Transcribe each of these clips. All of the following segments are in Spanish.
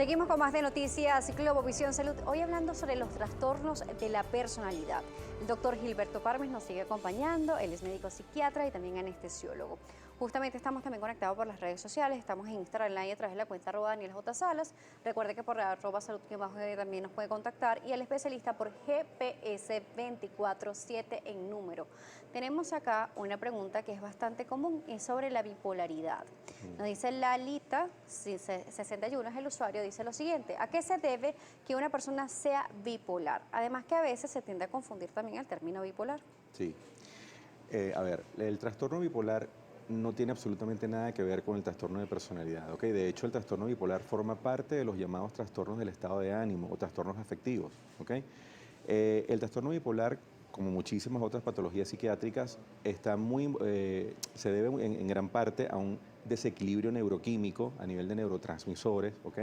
Seguimos con más de Noticias Globovisión Salud. Hoy hablando sobre los trastornos de la personalidad. El doctor Gilberto Parmes nos sigue acompañando. Él es médico psiquiatra y también anestesiólogo. Justamente estamos también conectados por las redes sociales. Estamos en Instagram Live a través de la cuenta @DanielJ Salas. Recuerde que por @salud también nos puede contactar. Y el especialista por GPS 24/7 en número. Tenemos acá una pregunta que es bastante común. Es sobre la bipolaridad. Nos dice Lalita, 61 es el usuario, dice lo siguiente: ¿a qué se debe que una persona sea bipolar? Además que a veces se tiende a confundir también el término bipolar. Sí. A ver, el trastorno bipolar no tiene absolutamente nada que ver con el trastorno de personalidad, ¿ok? De hecho, el trastorno bipolar forma parte de los llamados trastornos del estado de ánimo o trastornos afectivos, ¿ok? El trastorno bipolar, como muchísimas otras patologías psiquiátricas, se debe en gran parte a un desequilibrio neuroquímico a nivel de neurotransmisores, ¿ok?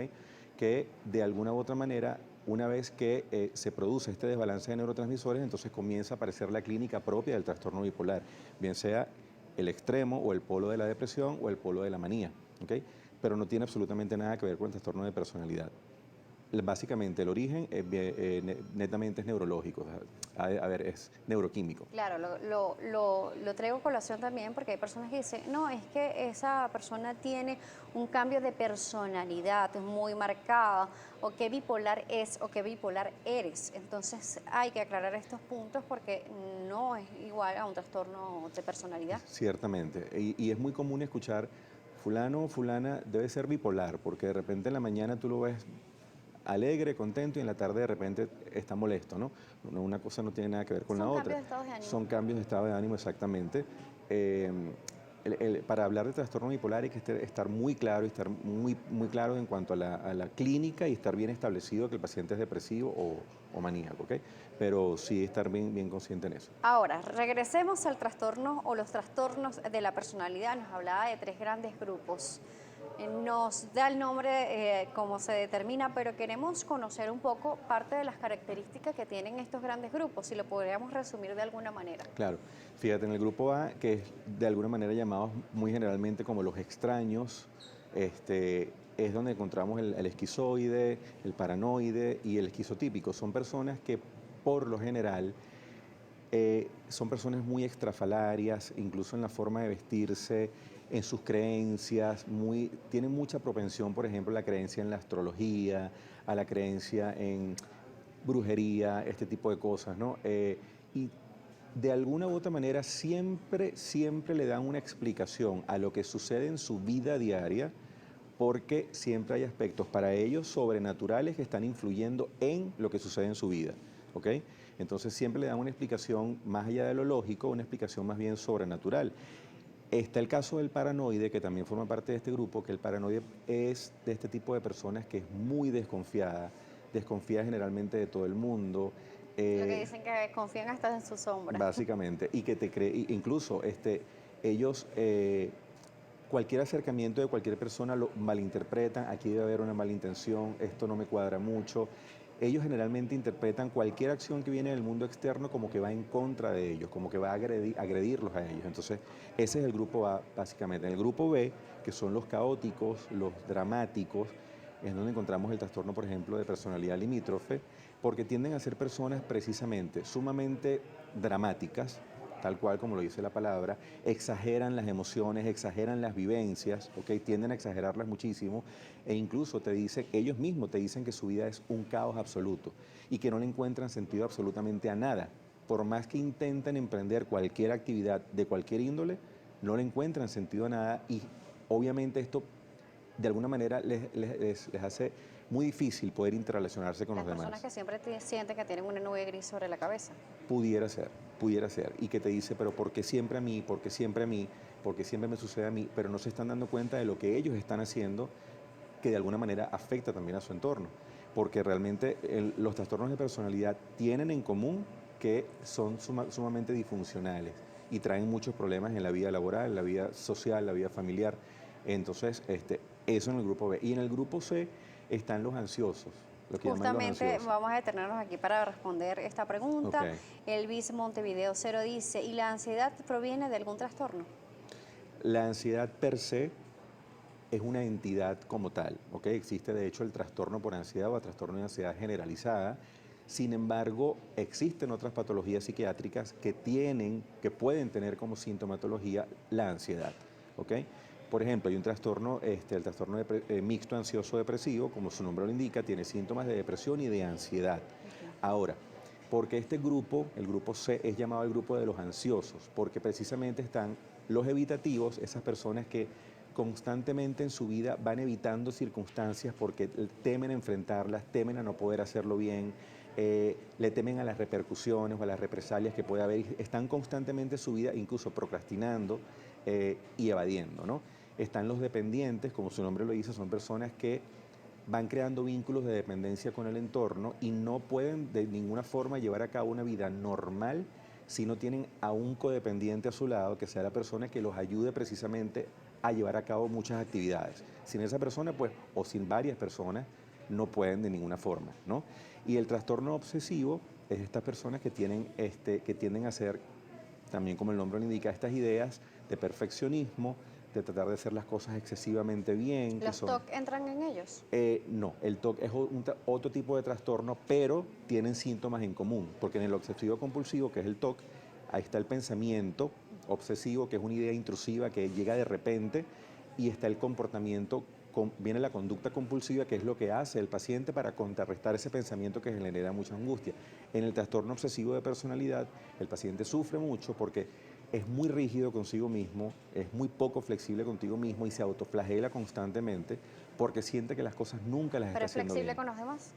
Que de alguna u otra manera, una vez que se produce este desbalance de neurotransmisores, entonces comienza a aparecer la clínica propia del trastorno bipolar, bien sea el extremo o el polo de la depresión o el polo de la manía, ¿ok? Pero no tiene absolutamente nada que ver con el trastorno de personalidad. Básicamente el origen netamente es neurológico, es neuroquímico. Claro, lo traigo a colación también porque hay personas que dicen, no, es que esa persona tiene un cambio de personalidad muy marcada, o qué bipolar es, o qué bipolar eres. Entonces hay que aclarar estos puntos porque no es igual a un trastorno de personalidad. Ciertamente, y es muy común escuchar, fulano o fulana debe ser bipolar, porque de repente en la mañana tú lo ves alegre, contento, y en la tarde de repente está molesto, ¿no? Una cosa no tiene nada que ver con la Son otra. cambios de estados de ánimo. Son cambios de estado de ánimo, exactamente. Eh, para hablar de trastorno bipolar hay que estar muy claro y estar muy claro en cuanto a la clínica y estar bien establecido que el paciente es depresivo o maníaco, ¿ok? Pero sí estar bien consciente en eso. Ahora, regresemos al trastorno o los trastornos de la personalidad. Nos hablaba de 3 grandes grupos. Nos da el nombre, cómo se determina, pero queremos conocer un poco parte de las características que tienen estos grandes grupos, si lo podríamos resumir de alguna manera. Claro, fíjate, en el grupo A, que es de alguna manera llamados muy generalmente como los extraños, es donde encontramos el esquizoide, el paranoide y el esquizotípico. Son personas que por lo general son personas muy extrafalarias, incluso en la forma de vestirse, en sus creencias, tienen mucha propensión, por ejemplo, a la creencia en la astrología, a la creencia en brujería, este tipo de cosas, ¿no? Y de alguna u otra manera siempre le dan una explicación a lo que sucede en su vida diaria, porque siempre hay aspectos para ellos sobrenaturales que están influyendo en lo que sucede en su vida, ¿ok? Entonces siempre le dan una explicación más allá de lo lógico, una explicación más bien sobrenatural. Está el caso del paranoide, que también forma parte de este grupo, que el paranoide es de este tipo de personas que es muy desconfía generalmente de todo el mundo. Lo que dicen que confían hasta en su sombra. Básicamente, y que te cree, incluso ellos, cualquier acercamiento de cualquier persona lo malinterpretan, aquí debe haber una malintención, esto no me cuadra mucho. Ellos generalmente interpretan cualquier acción que viene del mundo externo como que va en contra de ellos, como que va a agredirlos a ellos. Entonces, ese es el grupo A, básicamente. En el grupo B, que son los caóticos, los dramáticos, es donde encontramos el trastorno, por ejemplo, de personalidad limítrofe, porque tienden a ser personas precisamente sumamente dramáticas, tal cual como lo dice la palabra, exageran las emociones, exageran las vivencias, ¿okay? Tienden a exagerarlas muchísimo e incluso ellos mismos te dicen que su vida es un caos absoluto y que no le encuentran sentido absolutamente a nada. Por más que intenten emprender cualquier actividad de cualquier índole, no le encuentran sentido a nada y obviamente esto de alguna manera les hace muy difícil poder interrelacionarse con Las los personas demás. que siempre sienten que tienen una nube gris sobre la cabeza. Pudiera ser. Y que te dice, pero ¿por qué siempre a mí? ¿Por qué siempre a mí? ¿Por qué siempre me sucede a mí? Pero no se están dando cuenta de lo que ellos están haciendo, que de alguna manera afecta también a su entorno. Porque realmente los trastornos de personalidad tienen en común que son sumamente disfuncionales y traen muchos problemas en la vida laboral, en la vida social, la vida familiar. Entonces, eso en el grupo B. Y en el grupo C están los ansiosos, lo que llaman los Justamente ansiosos. vamos a detenernos aquí para responder esta Ok. pregunta. Elvis Montevideo Cero dice, ¿y la ansiedad proviene de algún trastorno? La ansiedad per se es una entidad como tal, ¿ok? Existe de hecho el trastorno por ansiedad o trastorno de ansiedad generalizada. Sin embargo, existen otras patologías psiquiátricas que pueden tener como sintomatología la ansiedad, ¿ok? Por ejemplo, hay un trastorno, el trastorno mixto ansioso depresivo, como su nombre lo indica, tiene síntomas de depresión y de ansiedad. Ahora, porque este grupo, el grupo C, es llamado el grupo de los ansiosos, porque precisamente están los evitativos, esas personas que constantemente en su vida van evitando circunstancias porque temen enfrentarlas, temen a no poder hacerlo bien, le temen a las repercusiones o a las represalias que puede haber, están constantemente en su vida incluso procrastinando y evadiendo, ¿no? Están los dependientes, como su nombre lo dice, son personas que van creando vínculos de dependencia con el entorno y no pueden de ninguna forma llevar a cabo una vida normal si no tienen a un codependiente a su lado, que sea la persona que los ayude precisamente a llevar a cabo muchas actividades. Sin esa persona, pues, o sin varias personas, no pueden de ninguna forma, ¿no? Y el trastorno obsesivo es estas personas que tienden a hacer, también como el nombre lo indica, estas ideas de perfeccionismo, de tratar de hacer las cosas excesivamente bien. ¿Los TOC entran en ellos? No, el TOC es otro tipo de trastorno, pero tienen síntomas en común, porque en el obsesivo compulsivo, que es el TOC, ahí está el pensamiento obsesivo, que es una idea intrusiva que llega de repente, y está el comportamiento, viene la conducta compulsiva, que es lo que hace el paciente para contrarrestar ese pensamiento que genera mucha angustia. En el trastorno obsesivo de personalidad, el paciente sufre mucho porque es muy rígido consigo mismo, es muy poco flexible contigo mismo y se autoflagela constantemente porque siente que las cosas nunca las está haciendo bien. ¿Pero es flexible con los demás?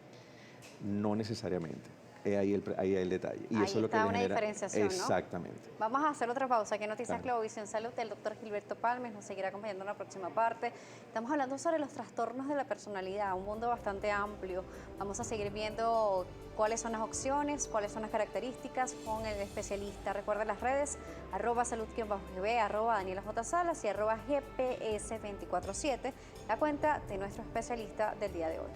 No necesariamente. Ahí el detalle. Y ahí eso es lo que está le una genera. diferenciación, ¿no? Exactamente. Vamos a hacer otra pausa. Aquí en Noticias Claro. Globovisión Salud, el doctor Gilberto Palmes nos seguirá acompañando en la próxima parte. Estamos hablando sobre los trastornos de la personalidad, un mundo bastante amplio. Vamos a seguir viendo cuáles son las opciones, cuáles son las características con el especialista. Recuerda las redes, @salud_gb, @Daniela J. Salas y @GPS247, la cuenta de nuestro especialista del día de hoy.